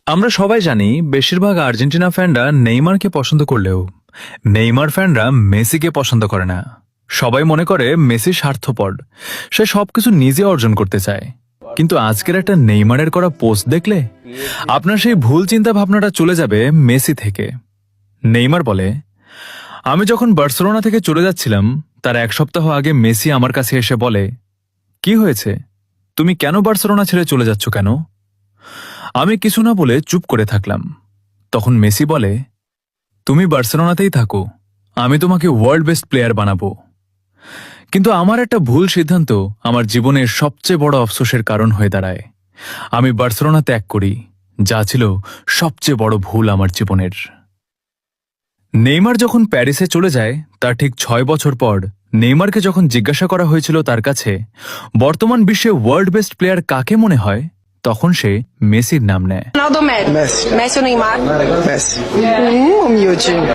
আমরা সবাই জানি বেশিরভাগ আর্জেন্টিনা ফ্যানরা নেইমারকে পছন্দ করলেও নেইমার ফ্যানরা মেসিকে পছন্দ করে না। সবাই মনে করে মেসি স্বার্থপর, সে সবকিছু নিজে অর্জন করতে চায়। কিন্তু আজকের একটা নেইমারের করা পোস্ট দেখলে আপনার সেই ভুল চিন্তা ভাবনাটা চলে যাবে মেসি থেকে। নেইমার বলে, আমি যখন বার্সেলোনা থেকে চলে যাচ্ছিলাম তার এক সপ্তাহ আগে মেসি আমার কাছে এসে বলে, কি হয়েছে, তুমি কেন বার্সেলোনা ছেড়ে চলে যাচ্ছ কেন? আমি কিছু না বলে চুপ করে থাকলাম। তখন মেসি বলে, তুমি বার্সেলোনাতেই থাকো, আমি তোমাকে ওয়ার্ল্ড বেস্ট প্লেয়ার বানাবো। কিন্তু আমার একটা ভুল সিদ্ধান্ত আমার জীবনের সবচেয়ে বড় আফসোসের কারণ হয়ে দাঁড়ায়। আমি বার্সেলোনা ত্যাগ করি, যা ছিল সবচেয়ে বড় ভুল আমার জীবনের। নেইমার যখন প্যারিসে চলে যায় তার ঠিক 6 বছর পর নেইমারকে যখন জিজ্ঞাসা করা হয়েছিল তার কাছে বর্তমান বিশ্বে ওয়ার্ল্ড বেস্ট প্লেয়ার কাকে মনে হয়, তখন সে মেসির নাম নেয়। Ronaldo ou Messi? Messi. Messi ou Neymar? Messi. Humilde.